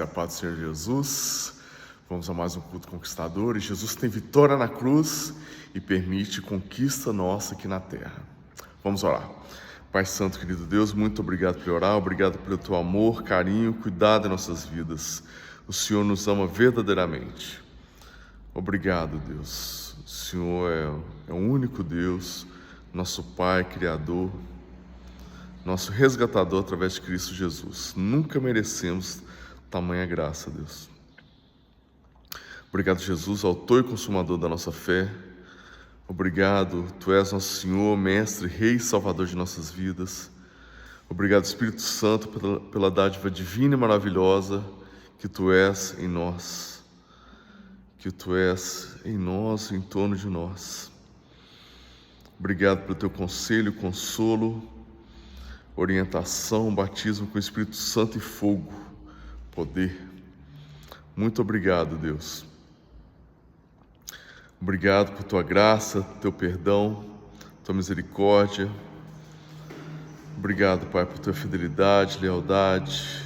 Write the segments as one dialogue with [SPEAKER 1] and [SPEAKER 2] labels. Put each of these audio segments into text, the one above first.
[SPEAKER 1] A paz do Senhor Jesus. Vamos a mais um culto conquistador. E Jesus tem vitória na cruz e permite conquista nossa aqui na terra. Vamos orar. Pai Santo, querido Deus, muito obrigado por orar, obrigado pelo teu amor, carinho, cuidado em nossas vidas. O Senhor nos ama verdadeiramente. Obrigado, Deus. O Senhor é o único Deus, nosso Pai, Criador, nosso resgatador através de Cristo Jesus. Nunca merecemos tamanha graça, Deus. Obrigado, Jesus, autor e consumador da nossa fé. Obrigado, Tu és nosso Senhor, Mestre, Rei e Salvador de nossas vidas. Obrigado, Espírito Santo, pela dádiva divina e maravilhosa que Tu és em nós. Que Tu és em nós, em torno de nós. Obrigado pelo Teu conselho, consolo, orientação, batismo com o Espírito Santo e fogo, poder. Muito obrigado, Deus. Obrigado por Tua graça, Teu perdão, Tua misericórdia. Obrigado, Pai, por Tua fidelidade, lealdade.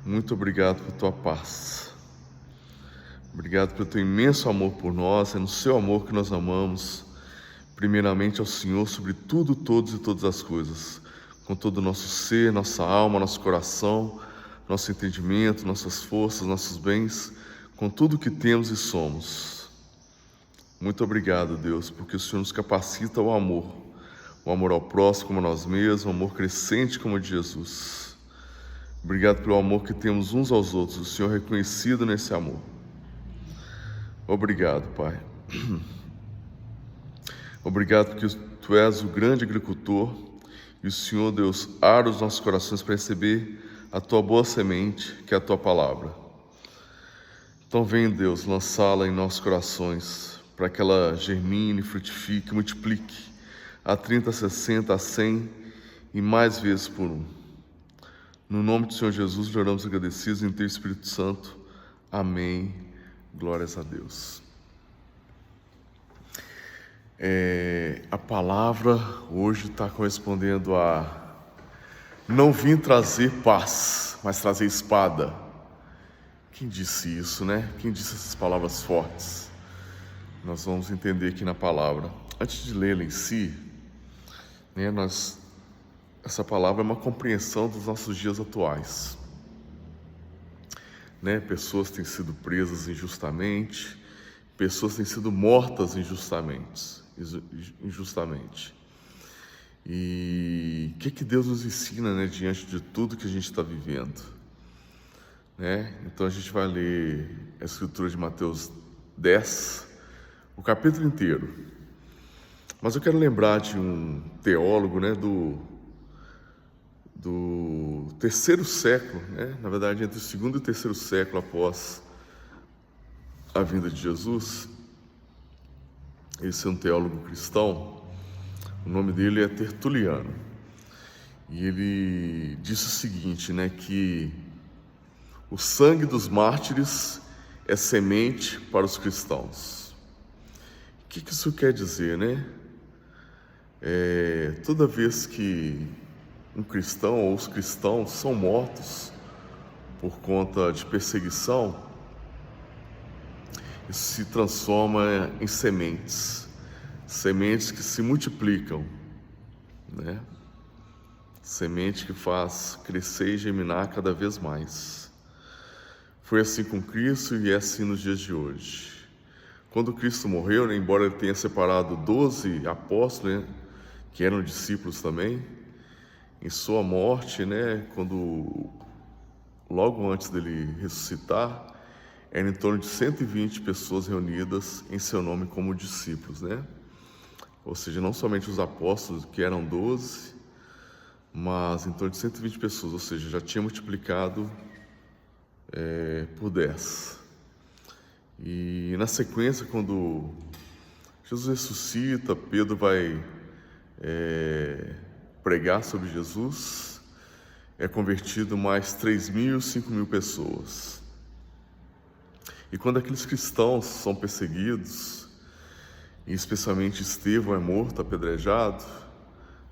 [SPEAKER 1] Muito obrigado por Tua paz. Obrigado pelo Teu imenso amor por nós. É no Seu amor que nós amamos, primeiramente ao Senhor, sobre tudo, todos e todas as coisas, com todo o nosso ser, nossa alma, nosso coração, nosso entendimento, nossas forças, nossos bens, com tudo que temos e somos. Muito obrigado, Deus, porque o Senhor nos capacita ao amor, o amor ao próximo como a nós mesmos, o amor crescente como o de Jesus. Obrigado pelo amor que temos uns aos outros, o Senhor reconhecido nesse amor. Obrigado, Pai. Obrigado porque Tu és o grande agricultor e o Senhor, Deus, ara os nossos corações para receber a Tua boa semente, que é a Tua palavra. Então vem, Deus, lançá-la em nossos corações, para que ela germine, frutifique, multiplique a 30, a 60, a 100 e mais vezes por um. No nome do Senhor Jesus, oramos agradecidos em Teu Espírito Santo. Amém. Glórias a Deus. A palavra hoje está correspondendo a: não vim trazer paz, mas trazer espada. Quem disse isso, né? Quem disse essas palavras fortes? Nós vamos entender aqui na palavra. Antes de lê-la em si, né, essa palavra é uma compreensão dos nossos dias atuais. Né? Pessoas têm sido presas injustamente, pessoas têm sido mortas injustamente. E o que Deus nos ensina, né, diante de tudo que a gente está vivendo? Né? Então a gente vai ler a escritura de Mateus 10, o capítulo inteiro. Mas eu quero lembrar de um teólogo, né, do terceiro século, né? Na verdade, entre o segundo e o terceiro século após a vinda de Jesus. Esse é um teólogo cristão, o nome dele é Tertuliano. E ele disse o seguinte, né, que o sangue dos mártires é semente para os cristãos. O que isso quer dizer, né? Toda vez que um cristão ou os cristãos são mortos por conta de perseguição, isso se transforma em sementes, sementes que se multiplicam, né? Semente que faz crescer e germinar cada vez mais. Foi assim com Cristo e é assim nos dias de hoje. Quando Cristo morreu, né, embora Ele tenha separado 12 apóstolos, né, que eram discípulos também, em sua morte, né, logo antes dele ressuscitar, eram em torno de 120 pessoas reunidas em seu nome como discípulos, né? Ou seja, não somente os apóstolos, que eram 12, mas em torno de 120 pessoas, ou seja, já tinha multiplicado por 10. E na sequência, quando Jesus ressuscita, Pedro vai pregar sobre Jesus, é convertido mais 3.000, 5.000 pessoas. E quando aqueles cristãos são perseguidos, e especialmente Estevão é morto, apedrejado,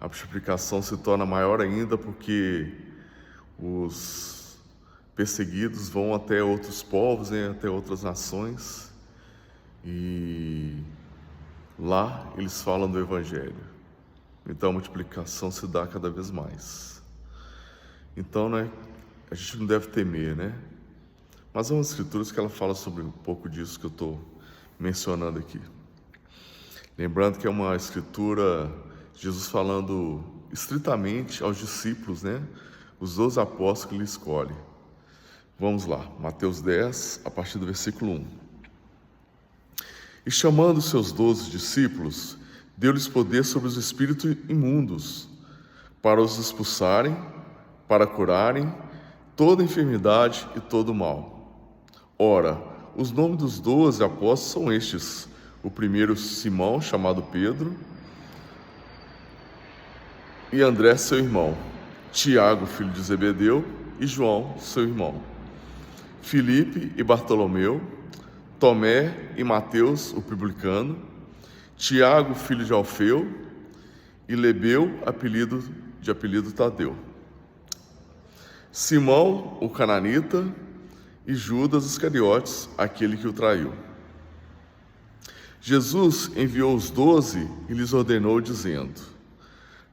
[SPEAKER 1] a multiplicação se torna maior ainda, porque os perseguidos, vão até outros povos, né, até outras nações, e lá eles falam do Evangelho. Então a multiplicação se dá cada vez mais. Então, né, a gente não deve temer, né? Mas há umas escrituras que ela fala sobre um pouco disso que eu estou mencionando aqui. Lembrando que é uma escritura, Jesus falando estritamente aos discípulos, né? Os 12 apóstolos que ele escolhe. Vamos lá, Mateus 10, a partir do versículo 1. E chamando os seus 12 discípulos, deu-lhes poder sobre os espíritos imundos, para os expulsarem, para curarem toda enfermidade e todo mal. Ora, os nomes dos 12 apóstolos são estes: o primeiro, Simão, chamado Pedro, e André, seu irmão, Tiago, filho de Zebedeu, e João, seu irmão, Filipe e Bartolomeu, Tomé e Mateus, o publicano, Tiago, filho de Alfeu, e Lebeu, apelido Tadeu, Simão, o cananita, e Judas Iscariotes, aquele que o traiu. Jesus enviou os 12 e lhes ordenou, dizendo: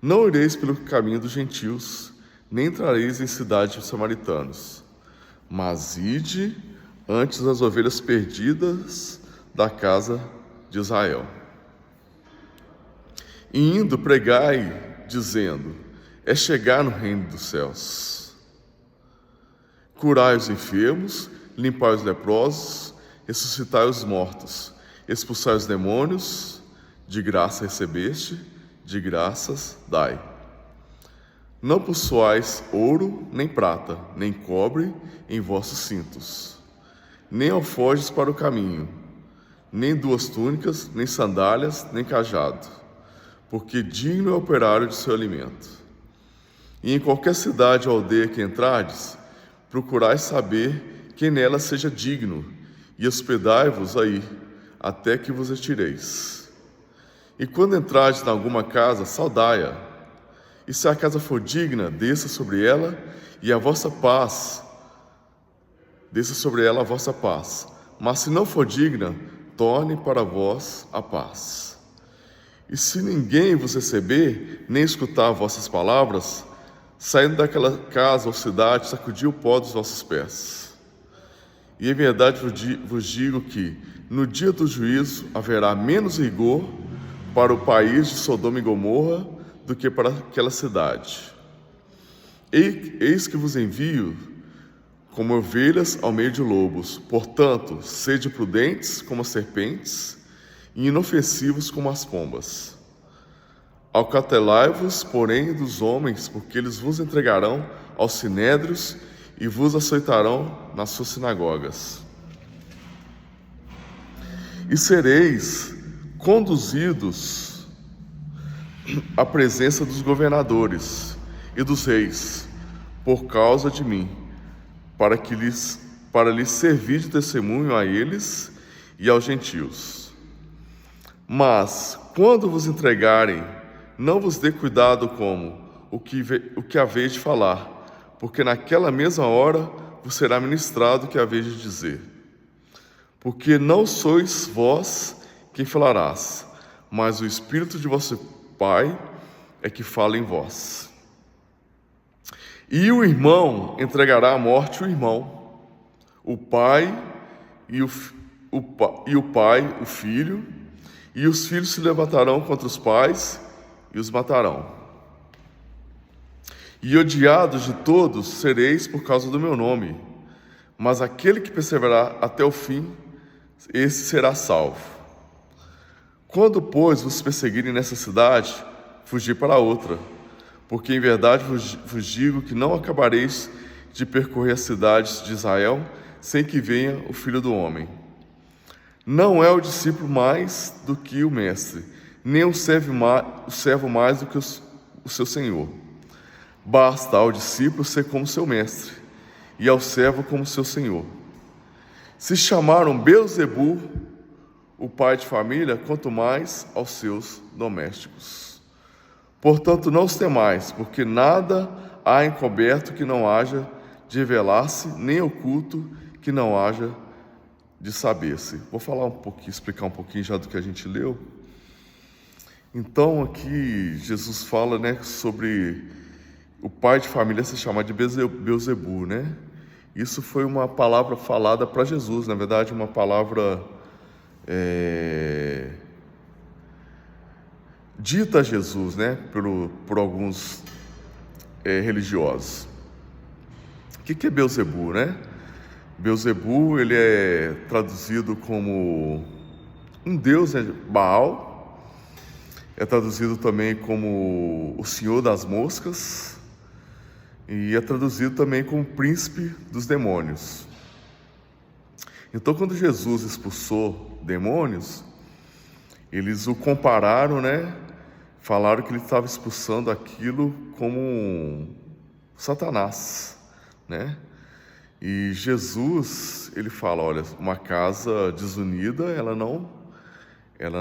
[SPEAKER 1] Não ireis pelo caminho dos gentios, nem entrareis em cidades de samaritanos, mas ide antes as ovelhas perdidas da casa de Israel. E indo, pregai, dizendo: É chegar no reino dos céus. Curai os enfermos, limpai os leprosos, ressuscitai os mortos, expulsai os demônios, de graça recebeste, de graças dai. Não possuais ouro, nem prata, nem cobre em vossos cintos, nem alforjes para o caminho, nem 2 túnicas, nem sandálias, nem cajado, porque digno é o operário de seu alimento. E em qualquer cidade ou aldeia que entrardes, procurai saber quem nela seja digno, e hospedai-vos aí, até que vos retireis. E quando entrardes em alguma casa, saudai-a. E se a casa for digna, desça sobre ela a vossa paz. Mas se não for digna, torne para vós a paz. E se ninguém vos receber, nem escutar vossas palavras, saindo daquela casa ou cidade, sacudi o pó dos vossos pés. E em verdade vos digo que, no dia do juízo, haverá menos rigor para o país de Sodoma e Gomorra do que para aquela cidade. Eis que vos envio como ovelhas ao meio de lobos. Portanto, sede prudentes como as serpentes e inofensivos como as pombas. Acautelai-vos, porém, dos homens, porque eles vos entregarão aos sinédrios e vos açoitarão nas suas sinagogas. E sereis conduzidos à presença dos governadores e dos reis, por causa de mim, para lhes servir de testemunho a eles e aos gentios. Mas, quando vos entregarem, não vos dê cuidado como o que haveis de falar, porque naquela mesma hora vos será ministrado o que haveis de dizer. Porque não sois vós quem falarás, mas o Espírito de vosso Pai é que fala em vós. E o irmão entregará à morte o irmão, o pai o filho, e os filhos se levantarão contra os pais e os matarão. E odiados de todos sereis por causa do meu nome, mas aquele que perseverar até o fim, esse será salvo. Quando, pois, vos perseguirem nessa cidade, fugi para outra, porque em verdade vos digo que não acabareis de percorrer as cidades de Israel sem que venha o Filho do Homem. Não é o discípulo mais do que o mestre, nem o servo mais do que o seu senhor. Basta ao discípulo ser como seu mestre, e ao servo como seu senhor. Se chamaram Beelzebu, o pai de família, quanto mais aos seus domésticos. Portanto, não os temais, porque nada há encoberto que não haja de revelar-se, nem oculto que não haja de saber-se. Vou falar um pouquinho, explicar um pouquinho já do que a gente leu. Então aqui Jesus fala, né, sobre o pai de família se chamar de Beelzebu, né? Isso foi uma palavra falada para Jesus, na verdade uma palavra dita a Jesus, né, por alguns religiosos. O que é Beelzebu, né? Beelzebu, ele é traduzido como um deus, né? Baal, é traduzido também como o senhor das moscas e é traduzido também como príncipe dos demônios. Então, quando Jesus expulsou demônios, eles o compararam, né? Falaram que ele estava expulsando aquilo como Satanás, né? E Jesus, ele fala, olha, uma casa desunida, ela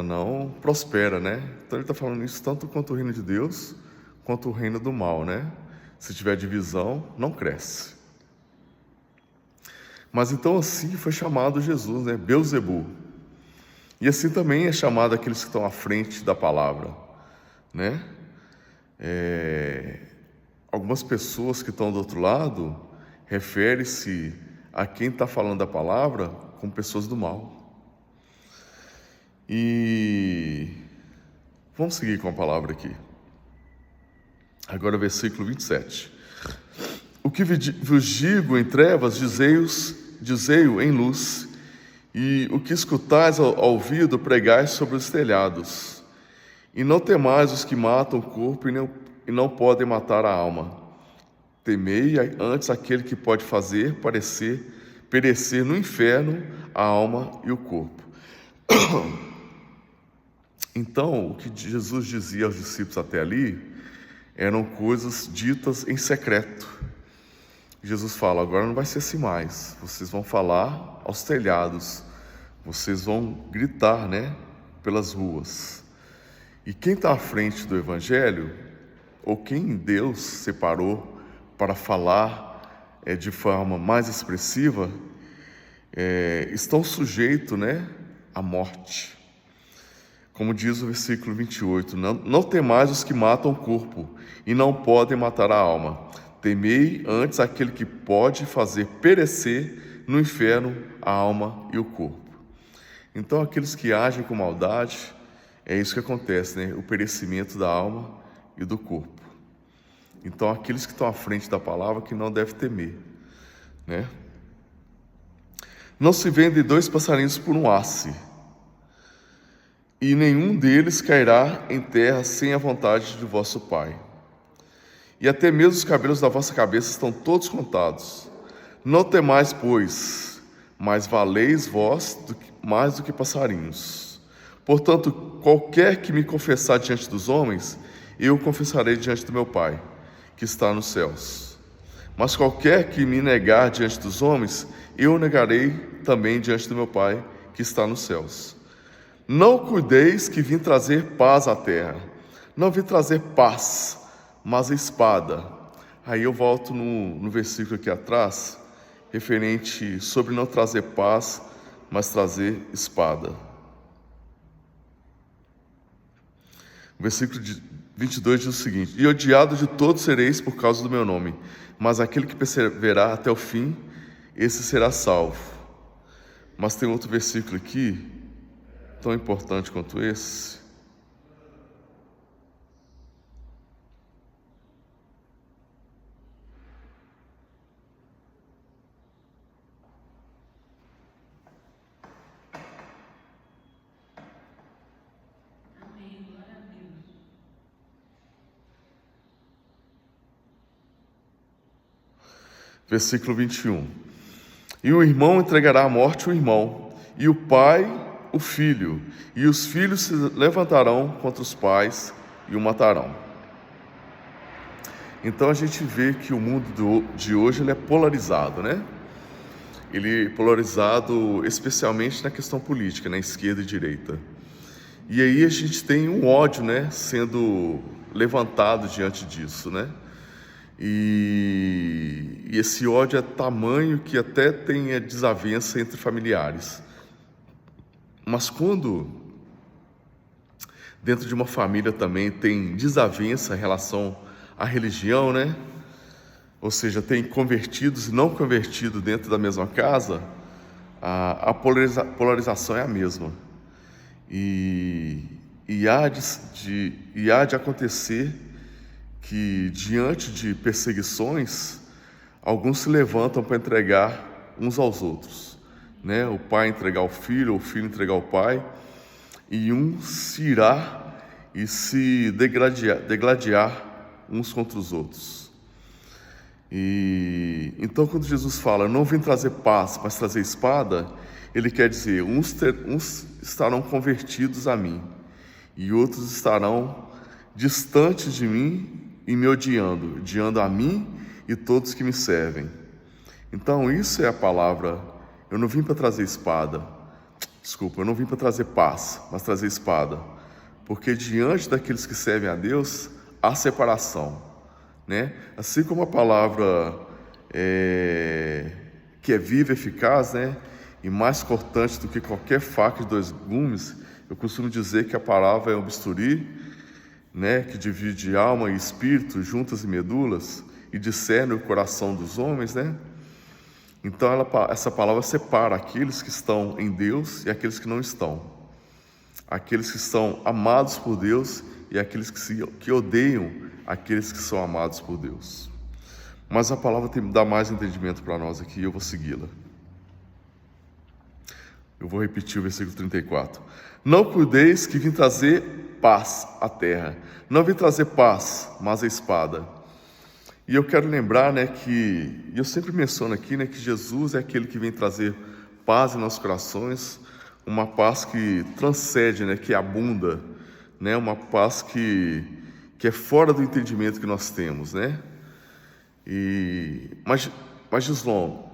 [SPEAKER 1] não prospera, né? Então ele está falando isso tanto quanto o reino de Deus, quanto o reino do mal, né? Se tiver divisão, não cresce. Mas então assim foi chamado Jesus, né? Beelzebu. E assim também é chamado aqueles que estão à frente da palavra, né? Algumas pessoas que estão do outro lado refere-se a quem está falando a palavra como pessoas do mal. E vamos seguir com a palavra aqui. Agora versículo 27. O que vos digo em trevas, dizei-o em luz, e o que escutais ao ouvido, pregais sobre os telhados. E não temais os que matam o corpo e não podem matar a alma. Temei antes aquele que pode fazer perecer no inferno a alma e o corpo. Então, o que Jesus dizia aos discípulos até ali eram coisas ditas em secreto. Jesus fala, agora não vai ser assim mais. Vocês vão falar aos telhados, vocês vão gritar, né, pelas ruas. E quem está à frente do Evangelho, ou quem Deus separou para falar de forma mais expressiva, estão sujeitos, né, à morte. Como diz o versículo 28, não temais os que matam o corpo e não podem matar a alma. Temei antes aquele que pode fazer perecer no inferno a alma e o corpo. Então aqueles que agem com maldade, é isso que acontece, né? O perecimento da alma e do corpo. Então aqueles que estão à frente da palavra que não devem temer, né? Não se vendem 2 passarinhos por um asse, e nenhum deles cairá em terra sem a vontade de vosso Pai. E até mesmo os cabelos da vossa cabeça estão todos contados. Não temais, pois, mas valeis vós mais do que passarinhos. Portanto, qualquer que me confessar diante dos homens, eu confessarei diante do meu Pai, que está nos céus. Mas qualquer que me negar diante dos homens, eu negarei também diante do meu Pai, que está nos céus. Não cuideis que vim trazer paz à terra. Não vim trazer paz, mas a espada. Aí eu volto no versículo aqui atrás, referente sobre não trazer paz, mas trazer espada. O versículo 22 diz o seguinte: E odiado de todos sereis por causa do meu nome, mas aquele que perseverar até o fim, esse será salvo. Mas tem outro versículo aqui, tão importante quanto esse. Versículo 21. E o irmão entregará à morte o irmão, e o pai o filho, e os filhos se levantarão contra os pais e o matarão. Então a gente vê que o mundo de hoje ele é polarizado, né? Ele é polarizado especialmente na questão política, na esquerda e direita. E aí a gente tem um ódio, né, sendo levantado diante disso, né? E esse ódio é tamanho que até tem a desavença entre familiares. Mas quando dentro de uma família também tem desavença em relação à religião, né? Ou seja, tem convertidos e não convertidos dentro da mesma casa, a polarização é a mesma. E há de acontecer que, diante de perseguições, alguns se levantam para entregar uns aos outros, né? O pai entregar o filho entregar o pai, e um se irá e se degladiar uns contra os outros. E então, quando Jesus fala, não vim trazer paz, mas trazer espada, ele quer dizer, uns estarão convertidos a mim, e outros estarão distantes de mim e me odiando a mim e todos que me servem. Então, isso é a palavra. Eu não vim para trazer espada. Desculpa, eu não vim para trazer paz, mas trazer espada. Porque diante daqueles que servem a Deus, há separação, né? Assim como a palavra que é viva, eficaz, né? E mais cortante do que qualquer faca de 2 gumes, eu costumo dizer que a palavra é um bisturi, né? Que divide alma e espírito, juntas e medulas, e discerne o coração dos homens, né? Então essa palavra separa aqueles que estão em Deus e aqueles que não estão. Aqueles que são amados por Deus e aqueles que odeiam aqueles que são amados por Deus. Mas a palavra dá mais entendimento para nós aqui e eu vou segui-la. Eu vou repetir o versículo 34. Não cuideis que vim trazer paz à terra. Não vim trazer paz, mas a espada. E eu quero lembrar, né, que eu sempre menciono aqui, né, que Jesus é aquele que vem trazer paz em nossos corações, uma paz que transcende, né, que abunda, né, uma paz que é fora do entendimento que nós temos, né? Mas Gislon,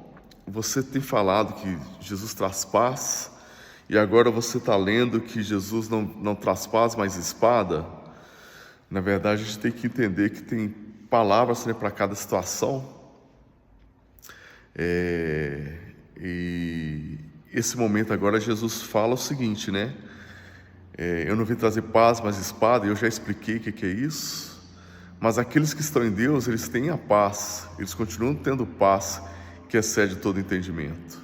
[SPEAKER 1] você tem falado que Jesus traz paz, e agora você está lendo que Jesus não traz paz, mas espada. Na verdade, a gente tem que entender que tem palavras, né, para cada situação. E esse momento agora, Jesus fala o seguinte, né? Eu não vim trazer paz, mas espada. Eu já expliquei o que é isso. Mas aqueles que estão em Deus, eles têm a paz. Eles continuam tendo paz que excede todo entendimento.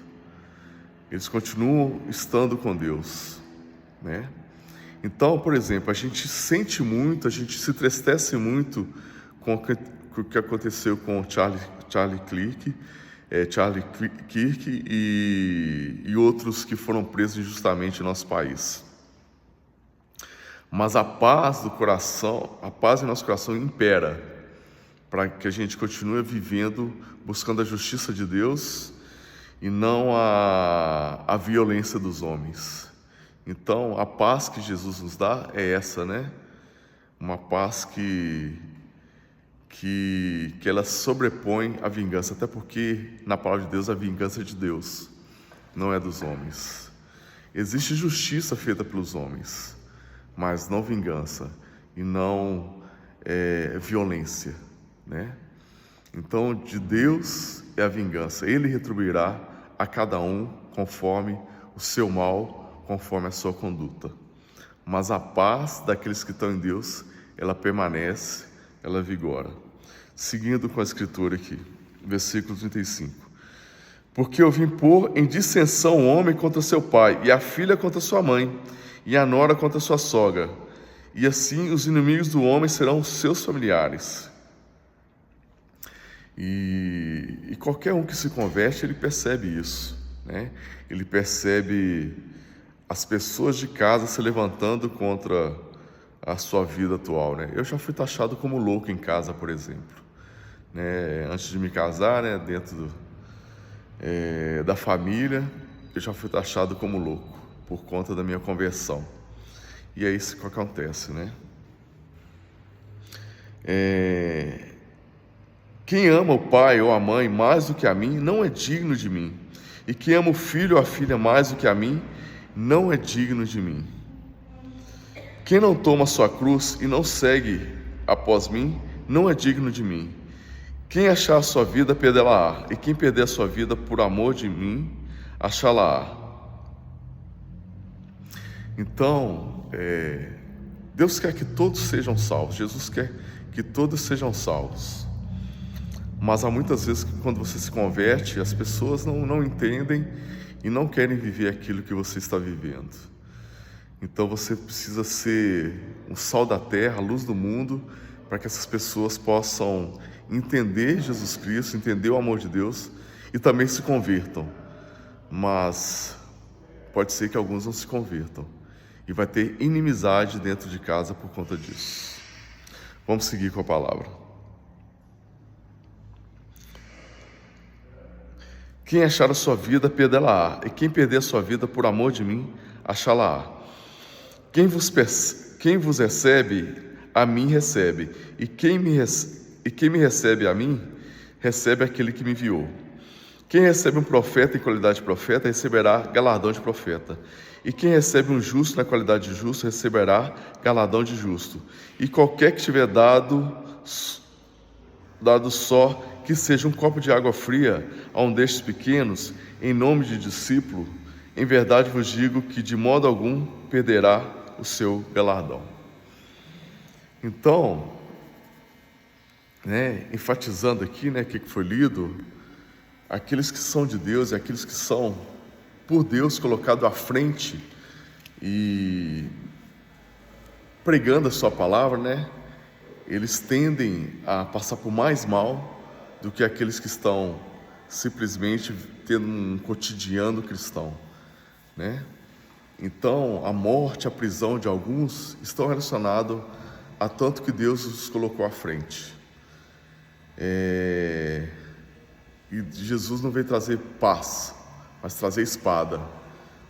[SPEAKER 1] Eles continuam estando com Deus, né? Então, por exemplo, a gente sente muito, a gente se entristece muito com o que aconteceu com Charlie Kirk e outros que foram presos injustamente no nosso país. Mas a paz do coração, a paz em nosso coração impera, para que a gente continue vivendo, buscando a justiça de Deus e não a violência dos homens. Então, a paz que Jesus nos dá é essa, né? Uma paz que ela sobrepõe a vingança, até porque na palavra de Deus a vingança é de Deus, não é dos homens. Existe justiça feita pelos homens, mas não vingança e não violência, né? Então, de Deus é a vingança. Ele retribuirá a cada um conforme o seu mal, conforme a sua conduta. Mas a paz daqueles que estão em Deus, ela permanece, ela vigora. Seguindo com a escritura aqui, versículo 35. Porque eu vim pôr em dissensão o homem contra seu pai, e a filha contra sua mãe, e a nora contra sua sogra. E assim os inimigos do homem serão os seus familiares. E qualquer um que se converte, ele percebe isso, né? Ele percebe as pessoas de casa se levantando contra a sua vida atual, né? Eu já fui taxado como louco em casa, por exemplo, né? Antes de me casar, né? Dentro da família, eu já fui taxado como louco por conta da minha conversão. E é isso que acontece, né? Quem ama o pai ou a mãe mais do que a mim, não é digno de mim. E quem ama o filho ou a filha mais do que a mim, não é digno de mim. Quem não toma sua cruz e não segue após mim, não é digno de mim. Quem achar a sua vida, perdê-la-á, e quem perder a sua vida por amor de mim, achá-la-á. Então, Deus quer que todos sejam salvos, Jesus quer que todos sejam salvos. Mas há muitas vezes que quando você se converte, as pessoas não entendem e não querem viver aquilo que você está vivendo. Então você precisa ser o sal da terra, a luz do mundo, para que essas pessoas possam entender Jesus Cristo, entender o amor de Deus e também se convertam. Mas pode ser que alguns não se convertam e vai ter inimizade dentro de casa por conta disso. Vamos seguir com a palavra. Quem achar a sua vida, perdê-la-á, e quem perder a sua vida por amor de mim, achá-la-á. Quem vos recebe, a mim recebe, e quem me recebe a mim, recebe aquele que me enviou. Quem recebe um profeta em qualidade de profeta, receberá galardão de profeta. E quem recebe um justo na qualidade de justo, receberá galardão de justo. E qualquer que tiver dado só que seja um copo de água fria a um destes pequenos, em nome de discípulo, em verdade vos digo que de modo algum perderá o seu galardão. Então, enfatizando aqui, o que foi lido, aqueles que são de Deus e aqueles que são por Deus colocados à frente e pregando a sua palavra, eles tendem a passar por mais mal do que aqueles que estão simplesmente tendo um cotidiano cristão, Então, a morte, a prisão de alguns estão relacionados a tanto que Deus os colocou à frente. E Jesus não veio trazer paz, mas trazer espada.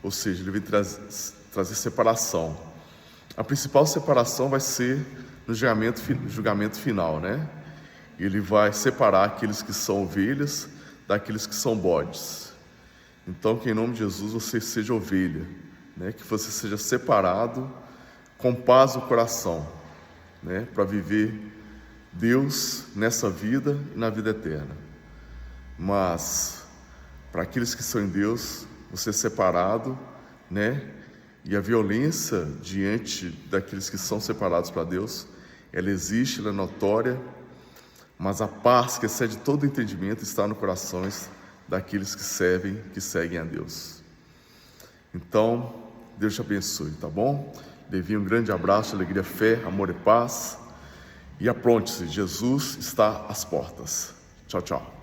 [SPEAKER 1] Ou seja, ele veio trazer separação. A principal separação vai ser no julgamento final, Ele vai separar aqueles que são ovelhas daqueles que são bodes. Então, que em nome de Jesus você seja ovelha, que você seja separado com paz no coração, para viver Deus nessa vida e na vida eterna. Mas, para aqueles que são em Deus, você é separado, e a violência diante daqueles que são separados para Deus, ela existe, ela é notória, mas a paz que excede todo entendimento está nos corações daqueles que seguem a Deus. Então, Deus te abençoe, tá bom? Envie um grande abraço, alegria, fé, amor e paz. E apronte-se, Jesus está às portas. Tchau, tchau.